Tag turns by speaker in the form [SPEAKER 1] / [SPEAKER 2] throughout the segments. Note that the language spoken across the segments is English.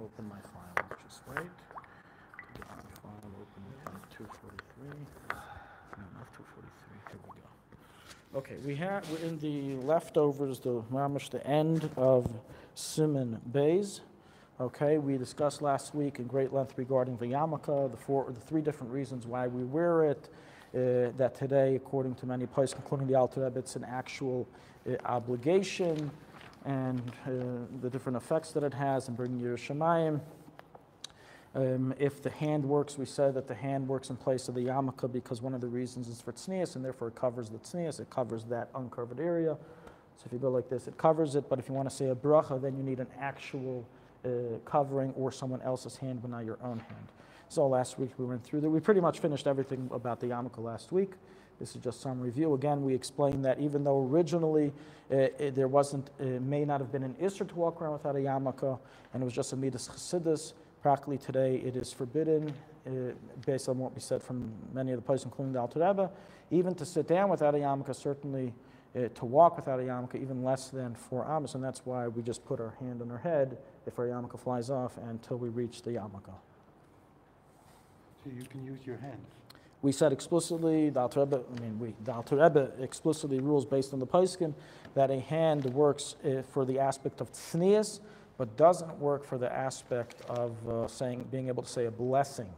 [SPEAKER 1] open my file. Just wait. Get my file open at 243. No, not 243. Here we go. Okay, we're in the leftovers, the mamish, the end of Siman Bais. Okay, we discussed last week in great length regarding the yarmulke, the three different reasons why we wear it. That today, according to many Poskim, including the Alte Rebbe, it's an actual obligation, and the different effects that it has in bringing you to Shemayim. If the hand works, we said that the hand works in place of the yarmulke because one of the reasons is for tznius, and therefore it covers the tznius, it covers that uncovered area. So if you go like this, it covers it, but if you want to say a bracha, then you need an actual covering or someone else's hand, but not your own hand. So last week we went through that. We pretty much finished everything about the yarmulke last week. This is just some review. Again, we explained that even though originally there may not have been an isser to walk around without a yarmulke, and it was just a midas chassidus, practically today it is forbidden, based on what we said from many of the places, including the Alte Rebbe, even to sit down without a yarmulke, certainly to walk without a yarmulke, even less than 4 amos, and that's why we just put our hand on our head if our yarmulke flies off until we reach the yarmulke.
[SPEAKER 2] So you can use your hands.
[SPEAKER 1] We said explicitly, the Alte Rebbe explicitly rules based on the Poskim that a hand works for the aspect of tznius, but doesn't work for the aspect of being able to say a blessing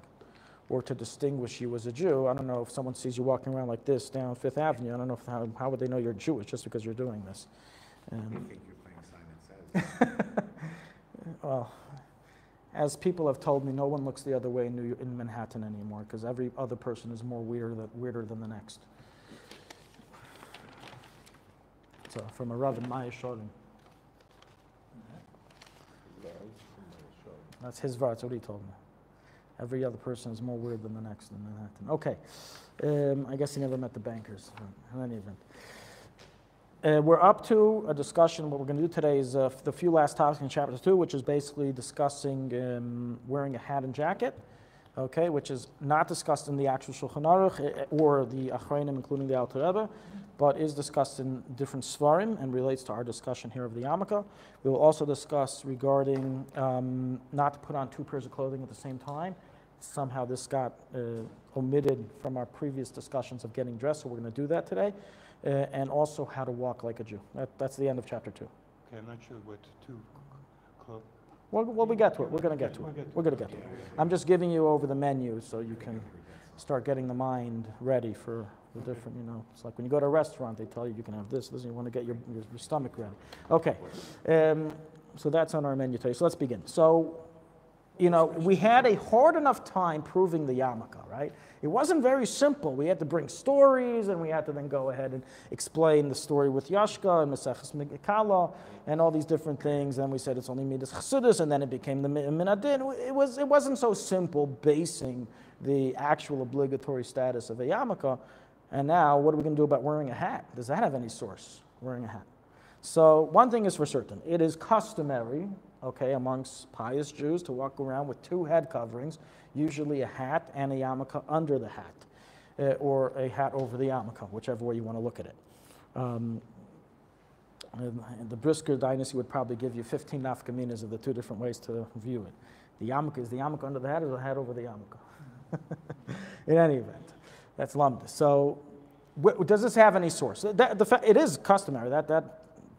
[SPEAKER 1] or to distinguish you as a Jew. I don't know if someone sees you walking around like this down Fifth Avenue, I don't know how would they know you're Jewish just because you're doing this.
[SPEAKER 3] I think you're playing Simon Says.
[SPEAKER 1] Well, as people have told me, no one looks the other way in Manhattan anymore because every other person is more weirder than the next. So from a Rav in Maya Shorim. That's his vart, that's what he told me. Every other person is more weird than the next in Manhattan. Okay, I guess he never met the bankers, in any event. We're up to a discussion. What we're going to do today is the few last topics in chapter 2, which is basically discussing wearing a hat and jacket, okay, which is not discussed in the actual Shulchan Aruch or the Achronim, including the Alte Rebbe, but is discussed in different svarim and relates to our discussion here of the yarmulke. We will also discuss regarding not to put on 2 pairs of clothing at the same time. Somehow this got omitted from our previous discussions of getting dressed, so we're going to do that today. And also how to walk like a Jew. That's the end of chapter 2.
[SPEAKER 2] Okay, I'm not sure what to club.
[SPEAKER 1] Well, we get to it. We're going to get to it. We're going to get to it. I'm just giving you over the menu so you can start getting the mind ready for the different, it's like when you go to a restaurant, they tell you can have this, and you want to get your stomach ready. Okay, so that's on our menu today. So let's begin. So, we had a hard enough time proving the yarmulke, right? It wasn't very simple. We had to bring stories, and we had to then go ahead and explain the story with Yashka and Meseches Mikala and all these different things. And we said it's only Midas Chassidus, and then it became the Minadin. It wasn't so simple basing the actual obligatory status of a yarmulke. And now, what are we going to do about wearing a hat? Does that have any source, wearing a hat? So one thing is for certain. It is customary, okay, amongst pious Jews to walk around with 2 head coverings, usually a hat and a yarmulke under the hat, or a hat over the yarmulke, whichever way you want to look at it. And the Brisker dynasty would probably give you 15 nafkaminas of the 2 different ways to view it. The yarmulke is the yarmulke under the hat, or the hat over the yarmulke. In any event, that's lamda. So, does this have any source? It is customary.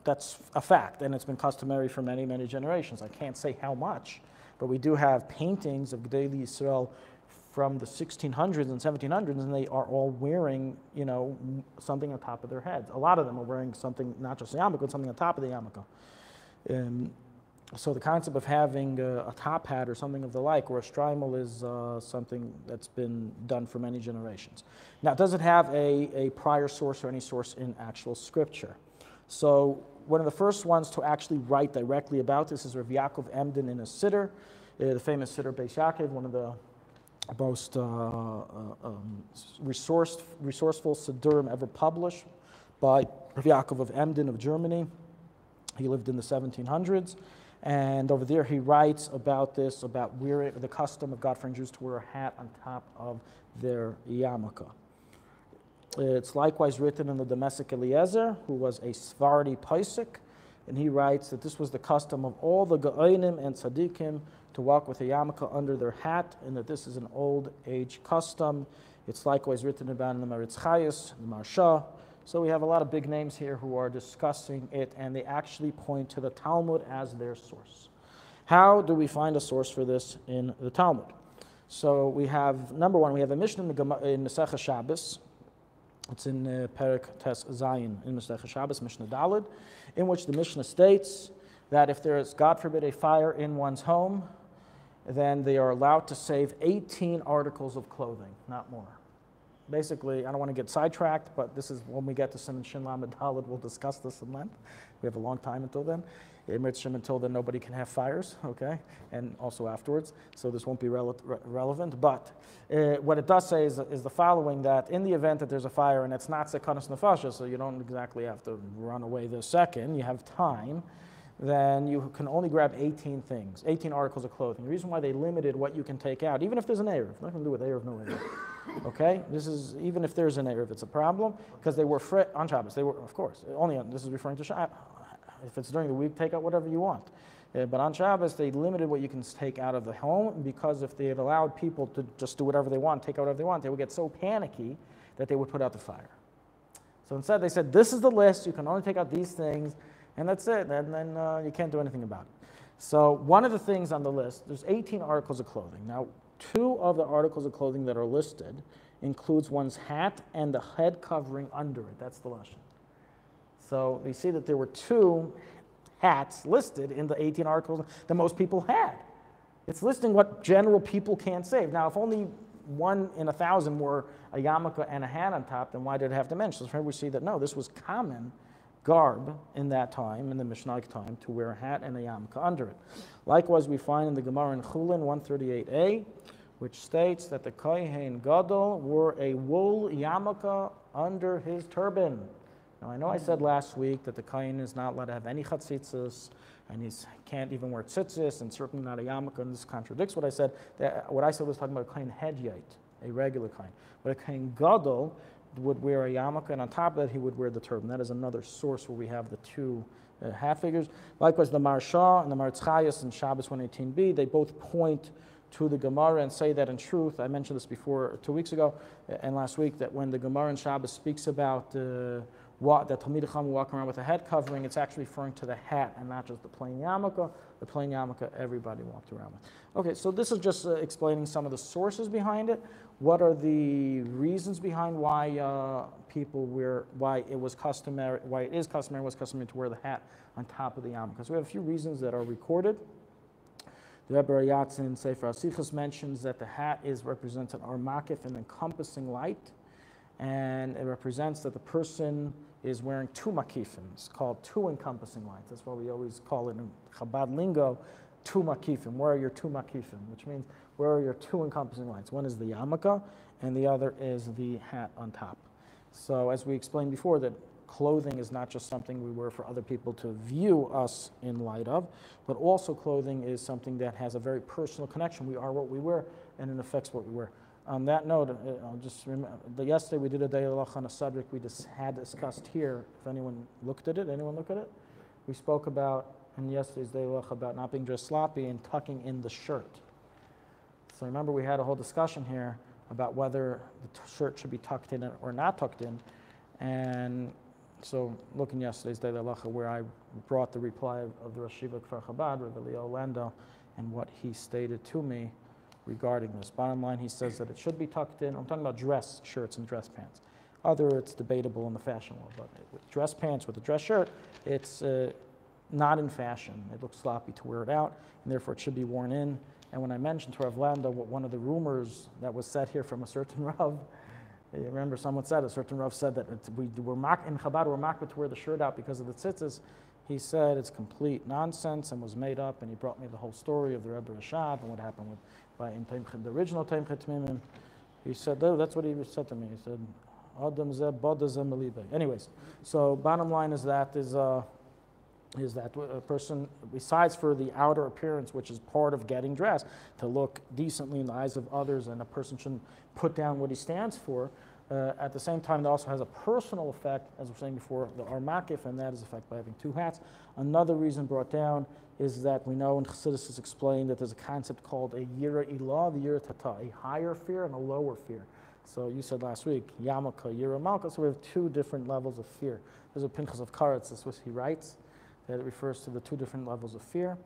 [SPEAKER 1] That's a fact, and it's been customary for many, many generations. I can't say how much, but we do have paintings of Gedei Yisrael from the 1600s and 1700s, and they are all wearing, something on top of their heads. A lot of them are wearing something, not just a yarmulke, but something on top of the yarmulke. So the concept of having a top hat or something of the like, or a shtreimel, is something that's been done for many generations. Now, does it have a prior source or any source in actual scripture? So one of the first ones to actually write directly about this is Rabbi Yaakov Emden in a siddur, the famous siddur Bais Yosef, one of the most resourceful siddurim ever published by Rabbi Yaakov of Emden of Germany. He lived in the 1700s, and over there he writes about this, about wearing the custom of God-fearing Jews to wear a hat on top of their yarmulke. It's likewise written in the Domestic Eliezer, who was a Sephardi Posek, and he writes that this was the custom of all the Geonim and Tzaddikim to walk with a yarmulke under their hat, and that this is an old age custom. It's likewise written about in the Maritz Chayis, the Marsha. So we have a lot of big names here who are discussing it, and they actually point to the Talmud as their source. How do we find a source for this in the Talmud? So we have, number one, we have a Mishnah in Masechah Shabbos. It's in Perek Tes Zayin in Masechah Shabbos, Mishnah Daled, in which the Mishnah states that if there is, God forbid, a fire in one's home, then they are allowed to save 18 articles of clothing, not more. Basically, I don't want to get sidetracked, but this is when we get to Siman Shin Lamed Daled, we'll discuss this in length. We have a long time until then. Until then, nobody can have fires, okay, and also afterwards, so this won't be relevant. But what it does say is the following, that in the event that there's a fire and it's not sekanas nefasha, so you don't exactly have to run away the second, you have time, then you can only grab 18 things, 18 articles of clothing. The reason why they limited what you can take out, even if there's an Erev, nothing to do with Erev, no Erev. Okay, this is even if there's an Erev, it's a problem, because they were on Shabbos, they were, of course, only on, this is referring to Shabbos. If it's during the week, take out whatever you want. But on Shabbos, they limited what you can take out of the home, because if they had allowed people to just do whatever they want, take out whatever they want, they would get so panicky that they would put out the fire. So instead, they said, this is the list, you can only take out these things, and that's it, and then you can't do anything about it. So one of the things on the list, there's 18 articles of clothing. Now, 2 of the articles of clothing that are listed includes one's hat and the head covering under it. That's the lashon. So you see that there were 2 hats listed in the 18 articles that most people had. It's listing what general people can't save. Now, if only 1 in 1,000 were a yarmulke and a hat on top, then why did it have to mention? So here we see that no, this was common garb in that time, in the Mishnaic time, to wear a hat and a yarmulke under it. Likewise, we find in the Gemara in Chulin 138a, which states that the Kohen Gadol wore a wool yarmulke under his turban. Now, I know I said last week that the Kohen is not allowed to have any chatzitzos, and he can't even wear tzitzis, and certainly not a yarmulke, and this contradicts what I said. What I said was talking about a Kohen hedyot, a regular Kohen. But a Kohen Gadol would wear a yarmulke, and on top of that, he would wear the turban. That is another source where we have the 2 hat figures. Likewise, the Marsha and the Maritz Chayis in Shabbos 118b, they both point to the Gemara and say that in truth, I mentioned this before 2 weeks ago and last week, that when the Gemara in Shabbos speaks about that Talmidei Chacham walk around with a head covering, it's actually referring to the hat and not just the plain yarmulke. The plain yarmulke everybody walked around with. Okay, so this is just explaining some of the sources behind it. What are the reasons behind why people wear, why it was customary, why it is customary, was customary to wear the hat on top of the yarmulke? Because we have a few reasons that are recorded. The Rebbe Rayatz in Sefer Asichos mentions that the hat represents an armakif, an encompassing light, and it represents that the person is wearing 2 makifim. It's called 2 encompassing lights. That's why we always call it in Chabad lingo 2 makifim. Where are your 2 makifim? Which means where are your 2 encompassing lights? One is the yarmulke, and the other is the hat on top. So as we explained before, that clothing is not just something we wear for other people to view us in light of, but also clothing is something that has a very personal connection. We are what we wear, and it affects what we wear. On that note, I'll just remember, yesterday we did a day on a subject we just had discussed here. If anyone looked at it, we spoke about, in yesterday's day about not being dressed sloppy and tucking in the shirt. So remember, we had a whole discussion here about whether the shirt should be tucked in or not tucked in. And so looking yesterday's day where I brought the reply of the Rosh Yeshiva Kfar Chabad, Rabbi Leo Lando, and what he stated to me regarding this. Bottom line, he says that it should be tucked in. I'm talking about dress shirts and dress pants. It's debatable in the fashion world, but with dress pants, with a dress shirt, it's not in fashion. It looks sloppy to wear it out, and therefore it should be worn in. And when I mentioned to Rav Lando what one of the rumors that was said here from a certain Rav, you remember someone said, a certain Rav said that in Chabad we're makbid to wear the shirt out because of the tzitzis. He said it's complete nonsense and was made up, and he brought me the whole story of the Rebbe Rashab and what happened with the original Taimchet Tmimim. He said, that's what he said to me. He said, Adam zeh bada zeh melibe. Anyways, so bottom line is that a person, besides for the outer appearance, which is part of getting dressed, to look decently in the eyes of others, and a person shouldn't put down what he stands for, At the same time, it also has a personal effect, as we were saying before, the Armakif, and that is affected by having two hats. Another reason brought down is that we know in Chassidus is explained that there's a concept called a Yira Ilah, the Yira Tata, a higher fear and a lower fear. So you said last week, Yamaka, Yira Malka, so we have two different levels of fear. There's a Pinchas of Karetz, that's what he writes, that it refers to the two different levels of fear.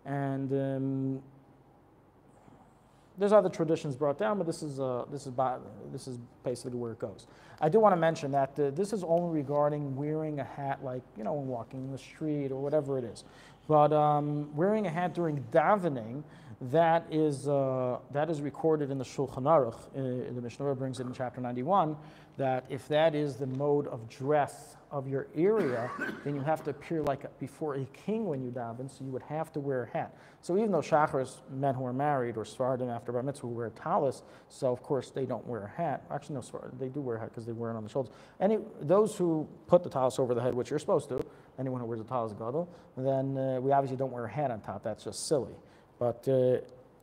[SPEAKER 1] And there's other traditions brought down, but this is basically where it goes. I do want to mention that this is only regarding wearing a hat, like when walking in the street or whatever it is. But wearing a hat during davening, that is recorded in the Shulchan Aruch. The Mishnah brings it in chapter 91 that if that is the mode of dress of your area, then you have to appear like before a king when you daven, so you would have to wear a hat. So even though Shachars, men who are married, or Sfardim after Bar Mitzvah who wear a talis, so of course they don't wear a hat. Actually, no, they do wear a hat because they wear it on the shoulders. Those who put the talis over the head, which you're supposed to, anyone who wears a talis gadol, then we obviously don't wear a hat on top. That's just silly. But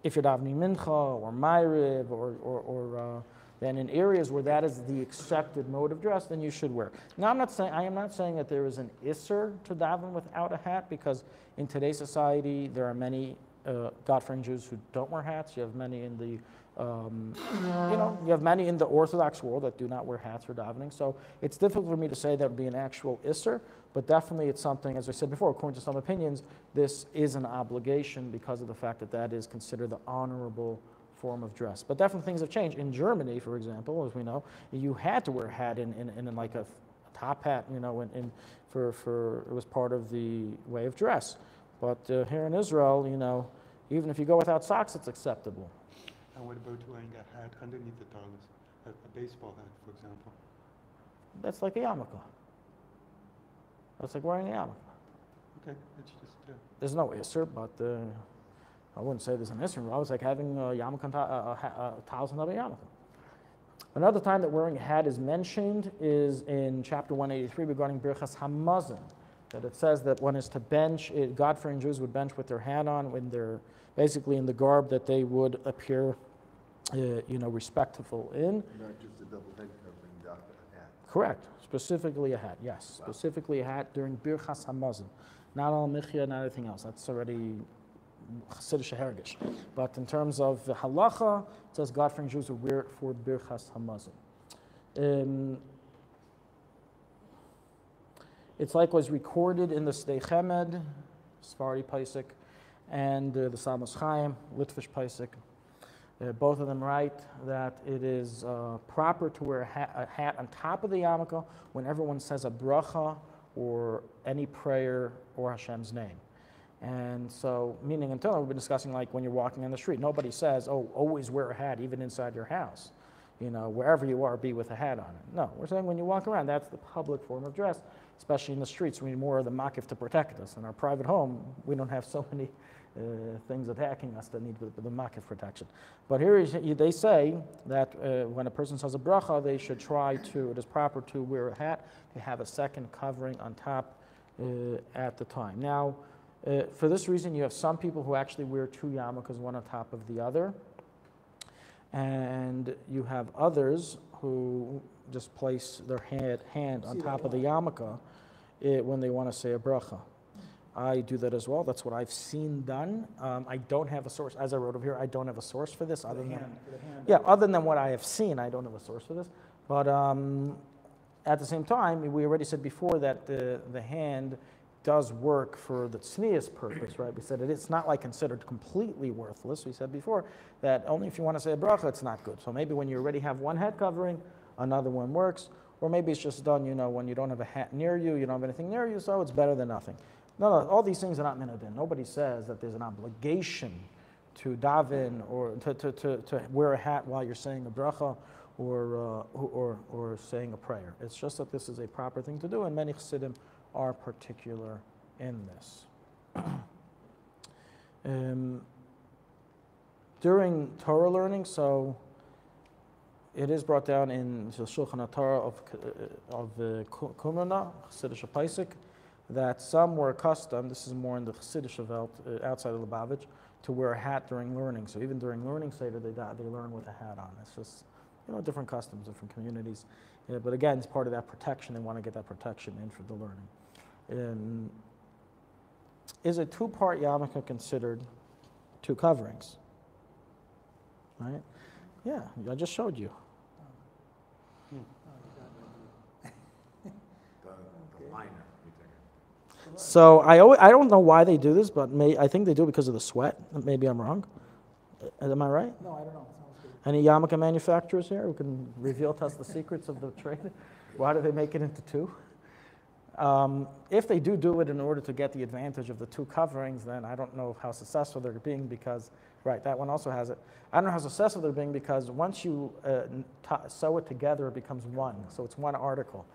[SPEAKER 1] if you're davening mincha or ma'ariv or then in areas where that is the accepted mode of dress, then you should wear. Now, I am not saying that there is an isser to daven without a hat, because in today's society there are many God-fearing Jews who don't wear hats. You have many in the you have many in the Orthodox world that do not wear hats for davening. So it's difficult for me to say that would be an actual isser, but definitely it's something, as I said before, according to some opinions, this is an obligation because of the fact that that is considered the honorable form of dress. But definitely things have changed. In Germany, for example, as we know, you had to wear a hat in like a top hat, for it was part of the way of dress. But here in Israel, even if you go without socks, it's acceptable.
[SPEAKER 2] And what about wearing a hat underneath the talis, a baseball hat, for example?
[SPEAKER 1] That's like a yarmulke. That's like wearing a yarmulke.
[SPEAKER 2] Okay, it's just...
[SPEAKER 1] There's no isser, but I wouldn't say there's an isser. I was like having a yarmulke, a talis on top of a yarmulke. Another time that wearing a hat is mentioned is in chapter 183 regarding Birchas Hamazon, that it says that one is to bench, God-fearing Jews would bench with their hat on when they're basically in the garb that they would appear, respectful in.
[SPEAKER 3] Not just a double head covering, a hat.
[SPEAKER 1] Correct. Specifically a hat, yes. Wow. Specifically a hat during Birchas Hamazon. Not al Michya, not anything else. That's already Chassidish Hergish. But in terms of the halacha, it says God-fearing Jews would wear it for Birchas Hamazon. It's likewise recorded in the Sdei Chemed, Sfari Paisik, and the Samos Chayim, Litvish Paisik. Both of them write that it is proper to wear a hat on top of the yarmulke when everyone says a bracha or any prayer or Hashem's name. And so, meaning until we've been discussing like when you're walking on the street, nobody says, oh, always wear a hat even inside your house. Wherever you are, be with a hat on it. No, we're saying when you walk around, that's the public form of dress, especially in the streets. We need more of the makif to protect us. In our private home, we don't have so many things attacking us that need the makif protection. But here they say that when a person says a bracha, they should try to, it is proper to wear a hat, to have a second covering on top at the time. Now, for this reason, you have some people who actually wear two yarmulkes, one on top of the other. And you have others who just place their hand on top of the yarmulke when they want to say a bracha. I do that as well. That's what I've seen done. I don't have a source, as I wrote over here, I don't have a source for this. Other than what I have seen, I don't have a source for this. But at the same time, we already said before that the hand does work for the tznius purpose, right? We said it's not like considered completely worthless. We said before that only if you want to say a bracha, it's not good. So maybe when you already have one head covering, another one works. Or maybe it's just done, when you don't have a hat near you, you don't have anything near you, so it's better than nothing. No, all these things are not minadin. Nobody says that there's an obligation to daven or to wear a hat while you're saying a bracha or saying a prayer. It's just that this is a proper thing to do, and many chassidim are particular in this. During Torah learning, so it is brought down in the Shulchan Torah of Kumrana, Chassidish Paisik, that some were accustomed, this is more in the Chassidish Welt, outside of Lubavitch, to wear a hat during learning. So even during learning Seder, they learn with a hat on. It's just, different customs, different communities. Yeah, but again, it's part of that protection. They want to get that protection in for the learning. Is a two-part yarmulke considered two coverings? Right? Yeah, I just showed you.
[SPEAKER 3] The liner.
[SPEAKER 1] So I don't know why they do this, but I think they do it because of the sweat. Maybe I'm wrong. Am I right?
[SPEAKER 4] No, I don't know. Sounds good.
[SPEAKER 1] Any yarmulke manufacturers here who can reveal to us the secrets of the trade? Why do they make it into two? If they do it in order to get the advantage of the two coverings, then I don't know how successful they're being because, right, that one also has it. I don't know how successful they're being because once you sew it together, it becomes one. So it's one article.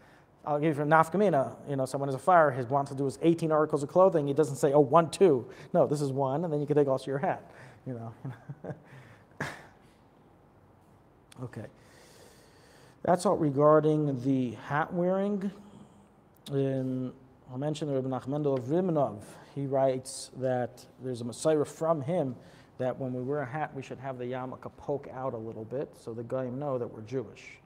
[SPEAKER 1] I'll give you a nafkamina. Someone has a fire, he wants to do his 18 articles of clothing. He doesn't say, 1, 2. No, this is one, and then you can take also your hat. Okay. That's all regarding the hat wearing. I'll mention the Rabbi Nachmendel of Rimanov. He writes that there's a Messiah from him that when we wear a hat, we should have the yarmulke poke out a little bit so the goyim know that we're Jewish.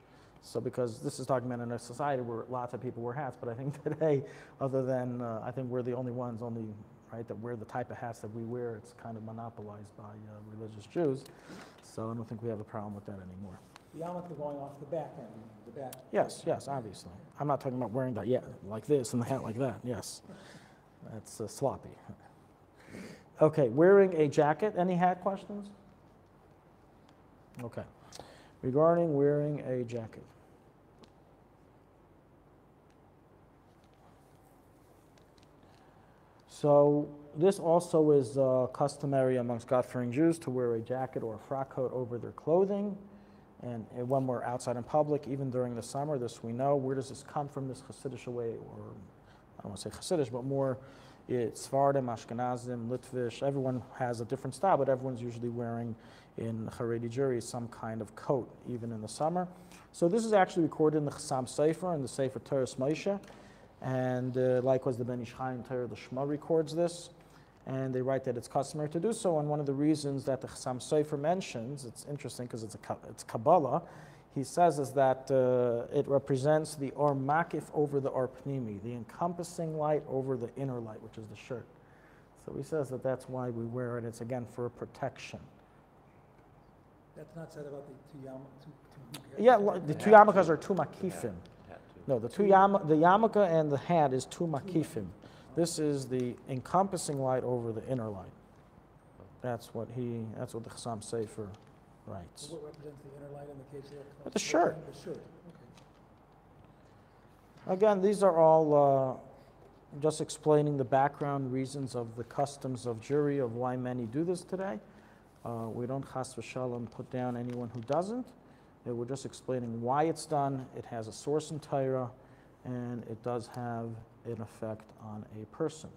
[SPEAKER 1] So because this is talking about in a society where lots of people wear hats, but I think today, other than, I think we're the only ones, right, that wear the type of hats that we wear. It's kind of monopolized by religious Jews. So I don't think we have a problem with that anymore.
[SPEAKER 4] The yarmulke going off the back end, the back.
[SPEAKER 1] Yes, obviously. I'm not talking about wearing that, like this and the hat like that, yes. That's sloppy. Okay, wearing a jacket. Any hat questions? Okay. Regarding wearing a jacket. So this also is customary amongst God-fearing Jews to wear a jacket or a frock coat over their clothing. And when we're outside in public, even during the summer, this we know. Where does this come from, this Hasidic way? Or I don't want to say Hasidic, but more it's Sephardim, Ashkenazim, Litvish. Everyone has a different style, but everyone's usually wearing in Haredi Jewry some kind of coat, even in the summer. So this is actually recorded in the Chassam Sefer, in the Sefer Teres Moshe. And likewise, the Ben Ish Chai Torah, the Shema records this. And they write that it's customary to do so. And one of the reasons that the Chassam Sefer mentions, it's interesting because it's Kabbalah, he says is that it represents the Or Makif over the Or Pnimi, the encompassing light over the inner light, which is the shirt. So he says that that's why we wear it. It's again for protection.
[SPEAKER 4] That's not said about the two yarmulkes.
[SPEAKER 1] Yeah, the two yarmulkes are two makifim. No, the yarmulke and the hat is two makifim. This is the encompassing light over the inner light. That's what the Chassam Sefer writes.
[SPEAKER 4] What represents the inner light in the case of
[SPEAKER 1] the shirt?
[SPEAKER 4] The shirt. Okay.
[SPEAKER 1] Again, these are all just explaining the background reasons of the customs of Jewry, of why many do this today. We don't chas v'shalom put down anyone who doesn't. We're just explaining why it's done. It has a source in Torah, and it does have an effect on a person.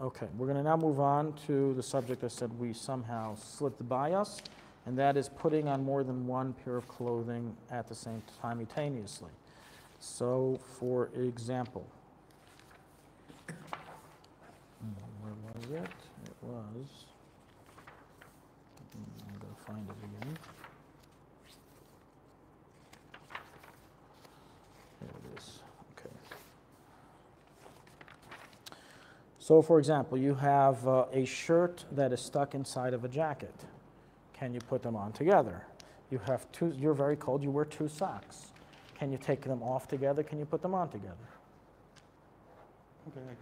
[SPEAKER 1] Okay, we're going to now move on to the subject I said we somehow slipped by us, and that is putting on more than one pair of clothing at the same simultaneously. So, for example, where was it? It was, I'm going to find it again. There it is. Okay. So, for example, you have a shirt that is stuck inside of a jacket. Can you put them on together? You have two. You're very cold. You wear two socks. Can you take them off together? Can you put them on together?
[SPEAKER 2] Okay, I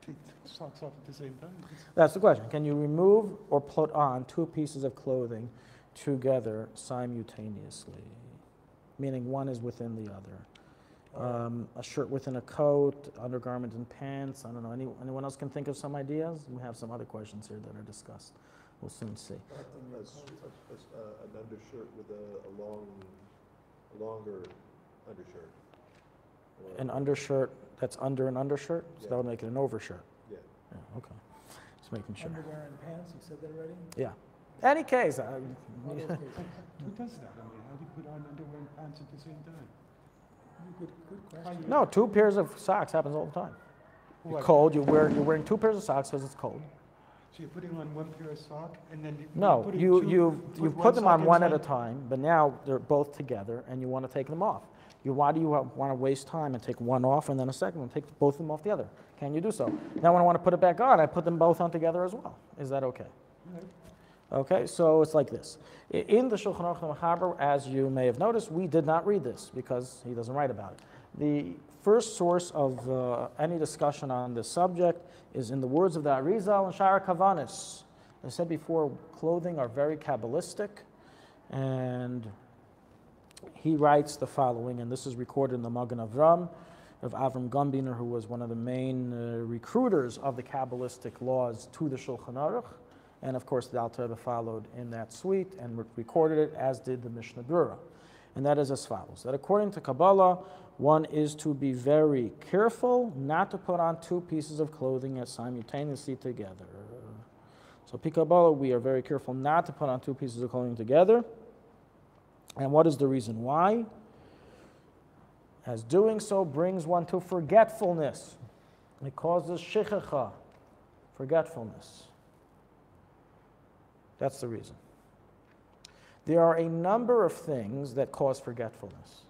[SPEAKER 2] take the socks off at the same time.
[SPEAKER 1] That's the question. Can you remove or put on two pieces of clothing together simultaneously? Meaning one is within the other. A shirt within a coat, undergarment and pants. I don't know. Anyone else can think of some ideas? We have some other questions here that are discussed. We'll soon see.
[SPEAKER 3] An undershirt with a longer undershirt.
[SPEAKER 1] An undershirt that's under an undershirt? So
[SPEAKER 3] Yeah.
[SPEAKER 1] that would make it an overshirt.
[SPEAKER 3] Yeah.
[SPEAKER 1] Yeah, okay. Just making sure.
[SPEAKER 4] Underwear and pants, you said that already?
[SPEAKER 1] Yeah. Any case.
[SPEAKER 4] All those cases.
[SPEAKER 2] Who does that? I mean, how do you put on underwear and pants at the same time?
[SPEAKER 4] Good question.
[SPEAKER 1] No, two pairs of socks happens all the time. You're
[SPEAKER 2] What?
[SPEAKER 1] cold, you're wearing two pairs of socks because it's cold.
[SPEAKER 2] So you're putting on one pair of sock and then
[SPEAKER 1] No,
[SPEAKER 2] putting
[SPEAKER 1] you
[SPEAKER 2] put
[SPEAKER 1] put them on
[SPEAKER 2] sock
[SPEAKER 1] one at a
[SPEAKER 2] inside?
[SPEAKER 1] time, but now they're both together and you want to take them off. Why do you want to waste time and take one off and then a second one, take both of them off the other? Can you do so? Now when I want to put it back on, I put them both on together as well. Is that okay?
[SPEAKER 2] Right.
[SPEAKER 1] Okay, so it's like this. In the Shulchan Aruch Mechaber, as you may have noticed, we did not read this because he doesn't write about it. The first source of any discussion on this subject is in the words of the Arizal and Shara Kavanis. I said before, clothing are very Kabbalistic, and he writes the following, and this is recorded in the Magen Avram of Avram Gumbiner, who was one of the main recruiters of the Kabbalistic laws to the Shulchan Aruch. And of course, the Alte Rebbe followed in that suite and recorded it, as did the Mishnah Berurah. And that is as follows: that according to Kabbalah, one is to be very careful not to put on two pieces of clothing simultaneously together. So, Kabbalah, we are very careful not to put on two pieces of clothing together. And what is the reason why? As doing so brings one to forgetfulness. It causes shechecha, forgetfulness. That's the reason. There are a number of things that cause forgetfulness,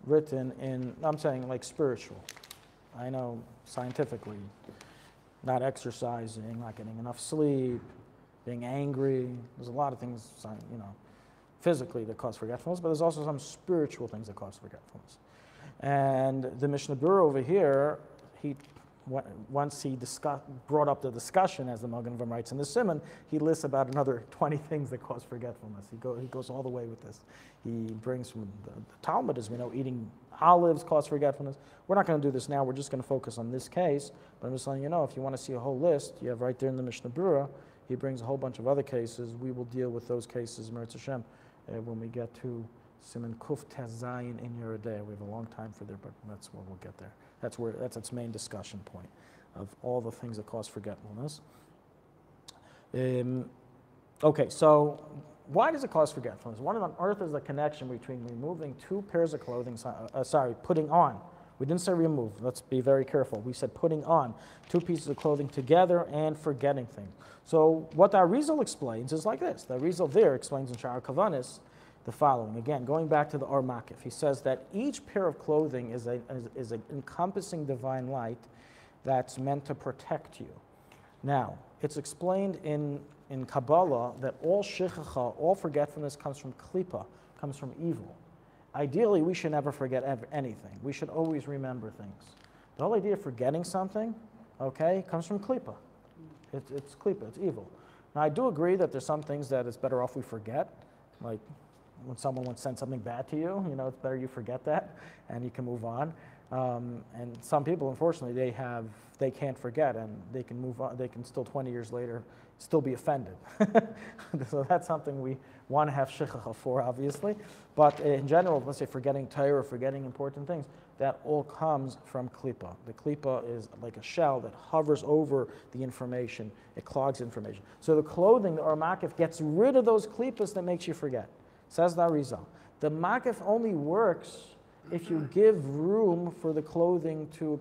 [SPEAKER 1] written in, I'm saying like spiritual. I know scientifically, not exercising, not getting enough sleep, being angry. There's a lot of things, physically that cause forgetfulness, but there's also some spiritual things that cause forgetfulness. And the Mishnah Berurah over here, once he brought up the discussion, as the Magen Avram writes in the Simon, he lists about another 20 things that cause forgetfulness. He goes all the way with this. He brings from the Talmud, as we know, eating olives cause forgetfulness. We're not going to do this now. We're just going to focus on this case. But I'm just letting you know, if you want to see a whole list, you have right there in the Mishnah Berurah. He brings a whole bunch of other cases. We will deal with those cases, Meretz Hashem, when we get to Siman Kuf Tez Zayin in Yerideh. We have a long time for there, but that's where we'll get there. That's its main discussion point of all the things that cause forgetfulness. Okay, so why does it cause forgetfulness? What on earth is the connection between removing two pairs of clothing, putting on. We didn't say remove, let's be very careful. We said putting on two pieces of clothing together and forgetting things. So what the Arizal explains is like this. The Arizal there explains in Shara Kavanis the following. Again, going back to the Or Makif, he says that each pair of clothing is an encompassing divine light that's meant to protect you. Now, it's explained in Kabbalah that all shechecha, all forgetfulness comes from klipa, comes from evil. Ideally, we should never forget anything. We should always remember things. The whole idea of forgetting something, okay, comes from klipa. It's klipa, it's evil. Now, I do agree that there's some things that it's better off we forget, like when someone would send something bad to you, it's better you forget that and you can move on. And some people, unfortunately, they can't forget and they can move on. They can still 20 years later still be offended. So that's something we want to have shechecha for, obviously. But in general, let's say forgetting Torah or forgetting important things, that all comes from klipa. The klipa is like a shell that hovers over the information. It clogs information. So the clothing, the Or Makif, gets rid of those klipas that makes you forget. Says the Arizal. The Makif only works if you give room for the clothing to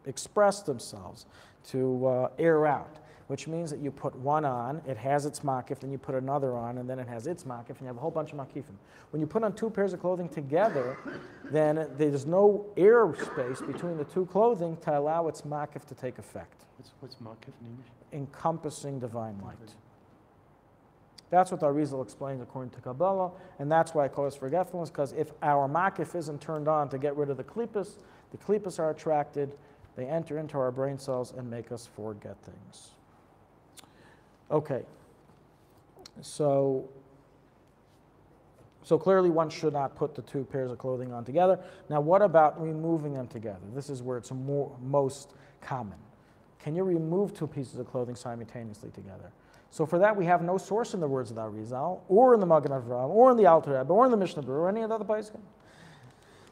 [SPEAKER 1] express themselves, to air out, which means that you put one on, it has its Makif, then you put another on, and then it has its Makif, and you have a whole bunch of Makifim. When you put on two pairs of clothing together, then there's no air space between the two clothing to allow its Makif to take effect.
[SPEAKER 2] What's makif in English?
[SPEAKER 1] Encompassing divine light. That's what the Arizal explains according to Kabbalah, and that's why it causes forgetfulness, because if our makif isn't turned on to get rid of the klipas are attracted, they enter into our brain cells and make us forget things. Okay, so clearly one should not put the two pairs of clothing on together. Now what about removing them together? This is where it's most common. Can you remove two pieces of clothing simultaneously together? So for that, we have no source in the words of the Arizal, or in the Magen Avram, or in the Alte Rebbe, or in the Mishnah Berurah, or any of the other Poskim.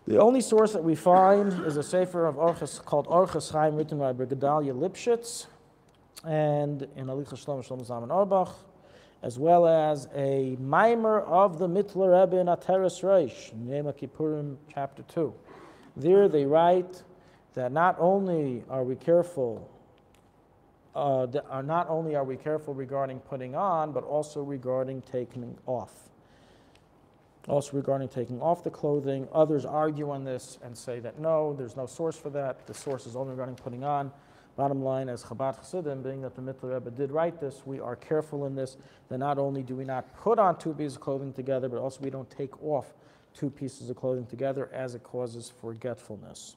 [SPEAKER 1] The only source that we find is a sefer of Orach called Orach Chayim, written by Gedalia Lipschitz, and in Alicha Shlomo Zaman Orbach, as well as a mimer of the Mittler Rebbe in Ateres Reish, in Yom Kippurim, chapter 2. There they write that not only are we careful not only are we careful regarding putting on, but also regarding taking off. Also regarding taking off the clothing. Others argue on this and say that no, there's no source for that. The source is only regarding putting on. Bottom line, as Chabad Chassidim, being that the Alte Rebbe did write this, we are careful in this, that not only do we not put on two pieces of clothing together, but also we don't take off two pieces of clothing together as it causes forgetfulness.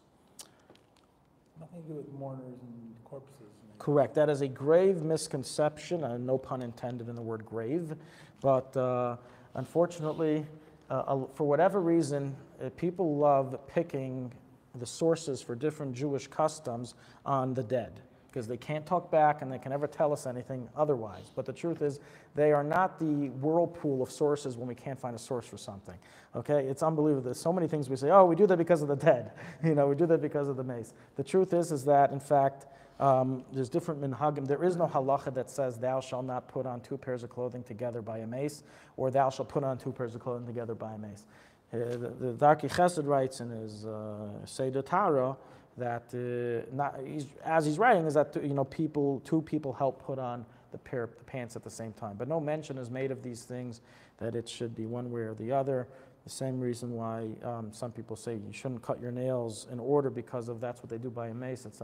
[SPEAKER 4] Nothing to do with mourners and corpses.
[SPEAKER 1] Correct. That is a grave misconception, no pun intended in the word grave, but unfortunately, for whatever reason, people love picking the sources for different Jewish customs on the dead, because they can't talk back and they can never tell us anything otherwise. But the truth is, they are not the whirlpool of sources when we can't find a source for something. Okay, it's unbelievable. There's so many things we say, oh, we do that because of the dead. We do that because of the mace. The truth is that, in fact, there's different minhagim. There is no halacha that says thou shalt not put on two pairs of clothing together by a mace, or thou shalt put on two pairs of clothing together by a mace. The Darkei Chesed writes in his Seder Tara that as he's writing is that two people help put on the pants at the same time, but no mention is made of these things that it should be one way or the other. The same reason why some people say you shouldn't cut your nails in order because of that's what they do by a mace. It's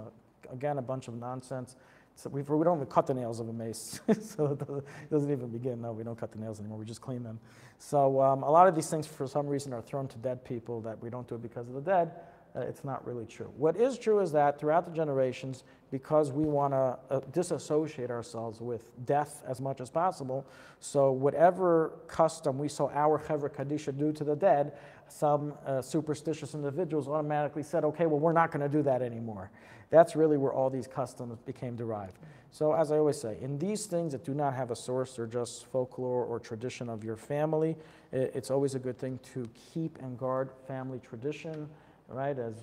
[SPEAKER 1] again a bunch of nonsense. So we don't even cut the nails of a mace, so it doesn't even begin. No, we don't cut the nails anymore. We just clean them. So a lot of these things, for some reason, are thrown to dead people that we don't do it because of the dead. It's not really true. What is true is that throughout the generations, because we want to disassociate ourselves with death as much as possible, so whatever custom we saw our Chevra Kadisha do to the dead, some superstitious individuals automatically said, okay, well, we're not going to do that anymore. That's really where all these customs became derived. So as I always say, in these things that do not have a source, they're just folklore or tradition of your family, it's always a good thing to keep and guard family tradition, right? As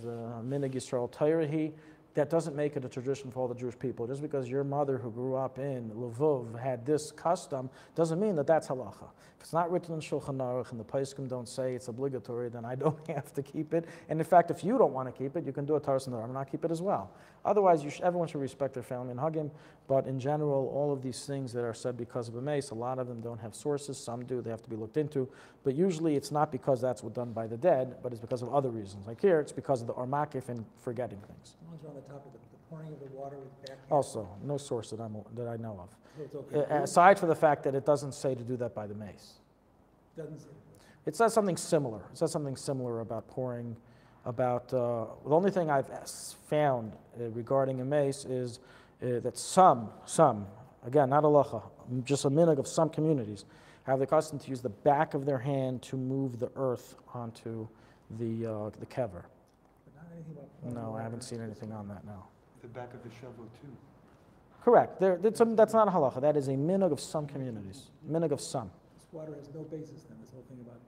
[SPEAKER 1] Minig Yisrael Tairahi, that doesn't make it a tradition for all the Jewish people. Just because your mother who grew up in Lvov had this custom doesn't mean that that's halacha. If it's not written in Shulchan Aruch and the Poskim don't say it's obligatory, then I don't have to keep it. And in fact, if you don't want to keep it, you can do a Taras and not keep it as well. Otherwise, everyone should respect their family and hug him. But in general, all of these things that are said because of a mace, a lot of them don't have sources. Some do. They have to be looked into. But usually it's not because that's what's done by the dead, but it's because of other reasons. Like here, it's because of the Ormakif and forgetting things.
[SPEAKER 4] As long as we're on the topic of the pouring of the water with backhand.
[SPEAKER 1] Also, no source that I know of.
[SPEAKER 4] So it's okay.
[SPEAKER 1] Aside from the fact that it doesn't say to do that by the mace.
[SPEAKER 4] Doesn't say.
[SPEAKER 1] It says something similar. It says something similar about pouring, the only thing I've found regarding a mace is that some, again, not halacha, just a minhag of some communities, have the custom to use the back of their hand to move the earth onto the kever.
[SPEAKER 4] But not anything about pouring
[SPEAKER 1] No, I
[SPEAKER 4] water.
[SPEAKER 1] haven't seen anything on that, no.
[SPEAKER 2] The back of the shovel too.
[SPEAKER 1] Correct. That's not a halacha. That is a minhag of some communities. Minhag of some.
[SPEAKER 4] This water has no basis then, this whole thing about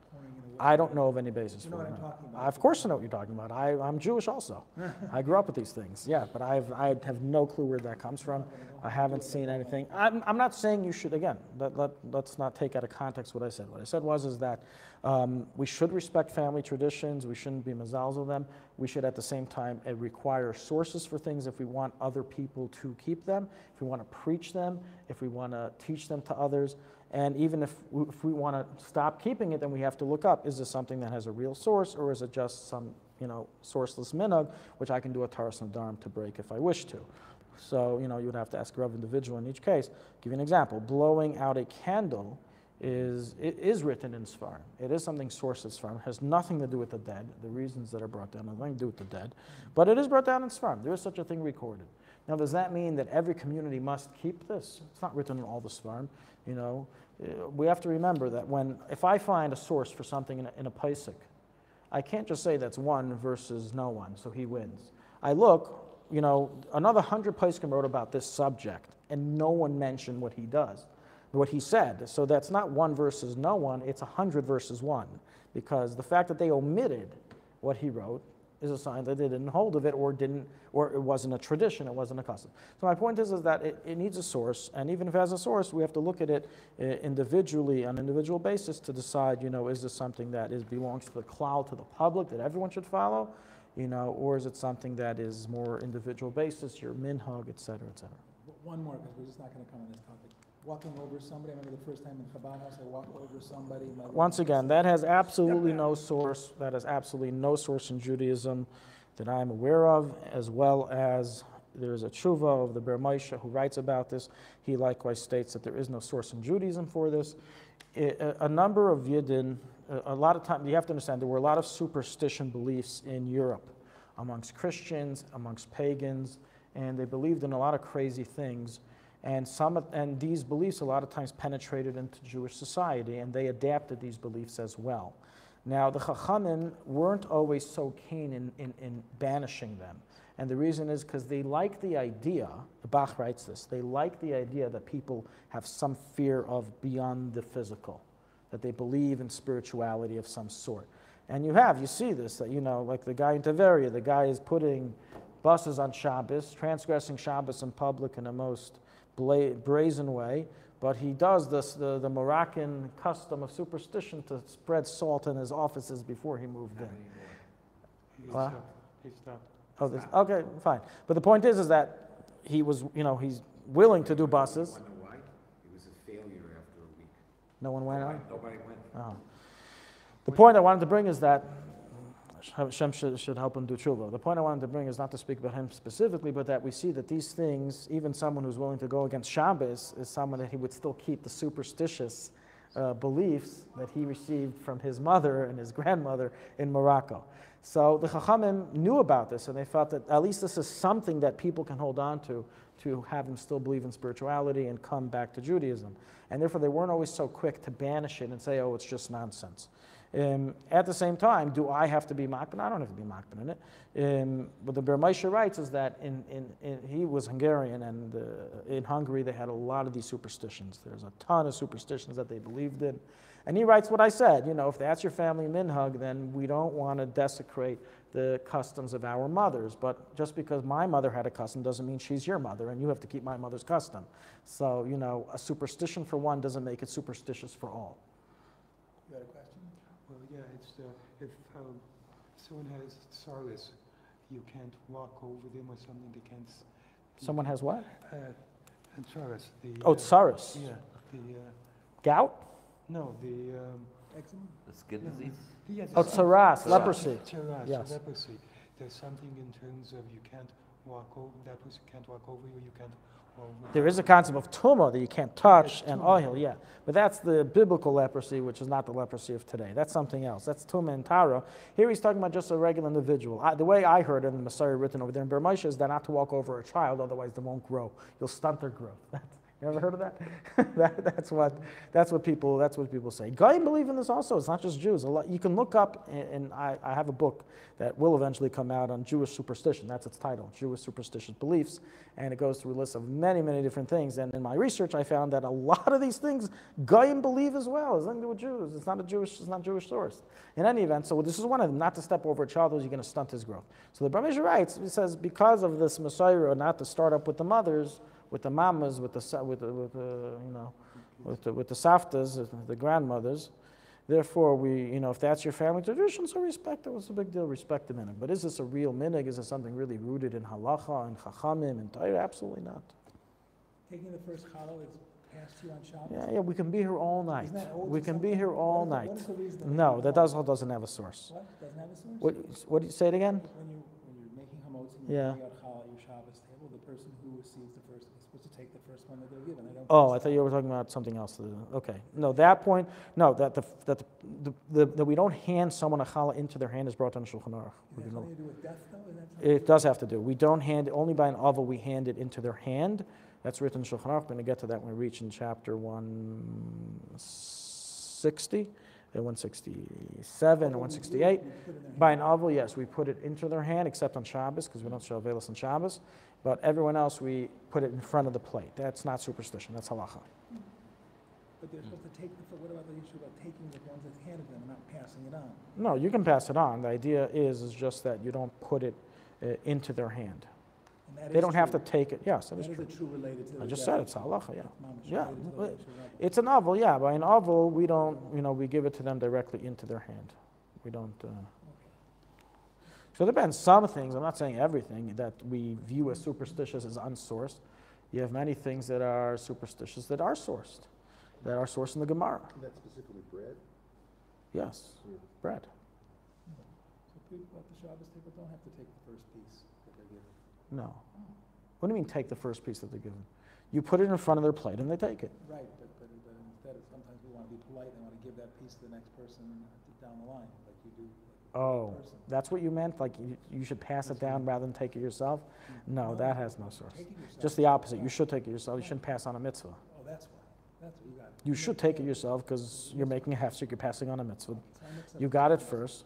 [SPEAKER 4] pouring in a water.
[SPEAKER 1] I don't know of any basis
[SPEAKER 4] You know
[SPEAKER 1] for
[SPEAKER 4] what
[SPEAKER 1] it.
[SPEAKER 4] I'm talking about.
[SPEAKER 1] Of course I know what you're talking about. I'm Jewish also. I grew up with these things, yeah, but I have no clue where that comes from. I haven't seen anything. I'm not saying you should, again, let's not take out of context what I said. What I said is that we should respect family traditions. We shouldn't be mazals of them. We should at the same time require sources for things if we want other people to keep them, if we want to preach them, if we want to teach them to others. And even if we want to stop keeping it, then we have to look up, is this something that has a real source, or is it just some sourceless minhag, which I can do a taras nadarm to break if I wish to. So, you would have to ask a Rav individual in each case. Give you an example. Blowing out a candle is written in Sfarim. It is something sourced in Sfarim. It has nothing to do with the dead. The reasons that are brought down have nothing to do with the dead. But it is brought down in Sfarim. There is such a thing recorded. Now, does that mean that every community must keep this? It's not written in all the Sfarim. We have to remember that if I find a source for something in a Paisik, I can't just say that's one versus no one, so he wins. I look, another 100 Poskim wrote about this subject, and no one mentioned what he said. So that's not one versus no one, it's 100 versus one, because the fact that they omitted what he wrote is a sign that they didn't hold of it, or it wasn't a tradition, it wasn't a custom. So my point is that it needs a source, and even if it has a source, we have to look at it individually, on an individual basis, to decide, is this something that belongs to the cloud, to the public, that everyone should follow, or is it something that is more individual basis, your minhag, et cetera, et cetera.
[SPEAKER 4] One more, because we're just not gonna come on this topic. Walking over somebody, I remember the first time in Chabad house, I walked over somebody. my
[SPEAKER 1] Once
[SPEAKER 4] wife
[SPEAKER 1] again,
[SPEAKER 4] said,
[SPEAKER 1] that has absolutely
[SPEAKER 4] "Step
[SPEAKER 1] no
[SPEAKER 4] back."
[SPEAKER 1] source. That has absolutely no source in Judaism that I'm aware of, as well as there's a tshuva of the Ber Moshe who writes about this. He likewise states that there is no source in Judaism for this. A number of Yidden, a lot of time, you have to understand, there were a lot of superstition beliefs in Europe amongst Christians, amongst pagans, and they believed in a lot of crazy things. And these beliefs a lot of times penetrated into Jewish society, and they adapted these beliefs as well. Now, the Chachamim weren't always so keen in banishing them. And the reason is because they like the idea, Bach writes this, they like the idea that people have some fear of beyond the physical, that they believe in spirituality of some sort. And you see this, that, like the guy in Tveria, the guy is putting buses on Shabbos, transgressing Shabbos in public in a most brazen way, but he does this, the Moroccan custom of superstition to spread salt in his offices before he moved in. What?
[SPEAKER 2] He stopped.
[SPEAKER 1] Oh, okay, fine. But the point is that he was, he's willing to do buses.
[SPEAKER 5] You know why? It was a failure after a week.
[SPEAKER 1] No one went on?
[SPEAKER 5] Nobody went.
[SPEAKER 1] Oh. The point I wanted to bring is that Hashem should help him do tshuva. The point I wanted to bring is not to speak about him specifically, but that we see that these things, even someone who's willing to go against Shabbos, is someone that he would still keep the superstitious beliefs that he received from his mother and his grandmother in Morocco. So the Chachamim knew about this, and they thought that at least this is something that people can hold on to have them still believe in spirituality and come back to Judaism. And therefore, they weren't always so quick to banish it and say, oh, it's just nonsense. At the same time, do I have to be makban? I don't have to be makban in it. What the Ber Moshe writes is that he was Hungarian, and in Hungary they had a lot of these superstitions. There's a ton of superstitions that they believed in. And he writes what I said, if that's your family minhag, then we don't want to desecrate the customs of our mothers. But just because my mother had a custom doesn't mean she's your mother, and you have to keep my mother's custom. So, a superstition for one doesn't make it superstitious for all.
[SPEAKER 4] You had a question?
[SPEAKER 2] Well, yeah, it's if someone has tsaris, you can't walk over them or something. They can't.
[SPEAKER 1] Someone has what?
[SPEAKER 2] And tsaris.
[SPEAKER 1] Oh, tsaris.
[SPEAKER 2] Yeah. The
[SPEAKER 1] Gout?
[SPEAKER 2] no, the
[SPEAKER 4] Eczema?
[SPEAKER 5] The skin
[SPEAKER 2] no,
[SPEAKER 5] disease?
[SPEAKER 2] yeah,
[SPEAKER 1] Oh,
[SPEAKER 2] there's
[SPEAKER 1] tsaras, leprosy.
[SPEAKER 2] Tsaras,
[SPEAKER 1] Yes.
[SPEAKER 2] leprosy. There's something in terms of you can't walk over. That person can't walk over you. You can't.
[SPEAKER 1] There is a concept of tumah that you can't touch,
[SPEAKER 2] Yes,
[SPEAKER 1] and
[SPEAKER 2] tumah.
[SPEAKER 1] oil, yeah. But that's the biblical leprosy, which is not the leprosy of today. That's something else. That's tumah and tara. Here he's talking about just a regular individual. The way I heard it in the Messiah written over there in Ber Moshe is that not to walk over a child, otherwise they won't grow. You'll stunt their growth. You ever heard of that? that's what people say. Goyim believe in this also. It's not just Jews. You can look up, and I have a book that will eventually come out on Jewish superstition. That's its title, Jewish Superstitious Beliefs, and it goes through a list of many, many different things. And in my research, I found that a lot of these things Goyim believe as well. It's nothing to do with Jews. It's not Jewish source. In any event, so this is one of them. Not to step over a child, or you're going to stunt his growth. So the Ber Moshe writes, he says, because of this Messiah, not to start up with the mothers, with the mamas, with the savtas, the grandmothers. Therefore, if that's your family tradition, so respect it. What's the big deal? Respect the minhag. But is this a real minhag? Is this something really rooted in halacha and chachamim and Torah? Absolutely not.
[SPEAKER 4] Taking the first challah is passed to you on Shabbos?
[SPEAKER 1] Yeah, we can be here all night.
[SPEAKER 4] Isn't that old
[SPEAKER 1] We
[SPEAKER 4] to
[SPEAKER 1] can be
[SPEAKER 4] something?
[SPEAKER 1] here all
[SPEAKER 4] What
[SPEAKER 1] night.
[SPEAKER 4] is the reason?
[SPEAKER 1] No, that doesn't have a source.
[SPEAKER 4] What? Doesn't have a source?
[SPEAKER 1] What do you say it again?
[SPEAKER 4] When you're making hamotz and you're
[SPEAKER 1] Yeah.
[SPEAKER 4] bringing out challah at your Shabbos table, the person who receives the first is supposed to take the first one that they're given.
[SPEAKER 1] Oh, I thought you were talking about something else. Okay. No, that point, no, that we don't hand someone a challah into their hand is brought on Shulchan Aruch.
[SPEAKER 4] It has nothing to do with death, though? Is that something?
[SPEAKER 1] It does have to do. We don't hand, only by an avil we hand it into their hand. That's written in Shulchan Aruch. We're going to get to that when we reach in chapter 160, 167, and 168. By an avil, yes, we put it into their hand, except on Shabbos, because we don't show velos on Shabbos. But everyone else, we put it in front of the plate. That's not superstition. That's halacha.
[SPEAKER 4] But they're supposed to take what about the issue about taking the ones that's handed them and not passing it on?
[SPEAKER 1] No, you can pass it on. The idea is just that you don't put it into their hand.
[SPEAKER 4] And that
[SPEAKER 1] They
[SPEAKER 4] is
[SPEAKER 1] don't have to
[SPEAKER 4] true.
[SPEAKER 1] take it. Yes, that
[SPEAKER 4] That
[SPEAKER 1] is
[SPEAKER 4] is
[SPEAKER 1] true.
[SPEAKER 4] a true related to the
[SPEAKER 1] I just
[SPEAKER 4] death.
[SPEAKER 1] said it's halacha, yeah.
[SPEAKER 4] Mamash
[SPEAKER 1] Yeah,
[SPEAKER 4] related to the
[SPEAKER 1] but
[SPEAKER 4] Mamash Rabbi.
[SPEAKER 1] it's an avil, yeah. By an avil, we don't, we give it to them directly into their hand. We don't. So it depends. Some things, I'm not saying everything, that we view as superstitious as unsourced. You have many things that are superstitious that are sourced in the Gemara.
[SPEAKER 3] And that's specifically bread?
[SPEAKER 1] Yes, bread.
[SPEAKER 4] So people at the Shabbos table don't have to take the first piece that they're given.
[SPEAKER 1] No. What do you mean take the first piece that they're given? You put it in front of their plate and they take it.
[SPEAKER 4] Right, but instead, sometimes we want to be polite and want to give that piece to the next person down the line, like you do.
[SPEAKER 1] Oh, that's what you meant? Like you should pass it down rather than take it yourself? No, that has no source.
[SPEAKER 4] Take it yourself.
[SPEAKER 1] Just the opposite. You should take it yourself. You shouldn't pass on a mitzvah.
[SPEAKER 4] Oh, that's why. That's what you got.
[SPEAKER 1] You should take it yourself because you're making a hefsek, you're passing on a mitzvah.
[SPEAKER 4] So I mixed up
[SPEAKER 1] You
[SPEAKER 4] the
[SPEAKER 1] got
[SPEAKER 4] two
[SPEAKER 1] it
[SPEAKER 4] things.
[SPEAKER 1] first.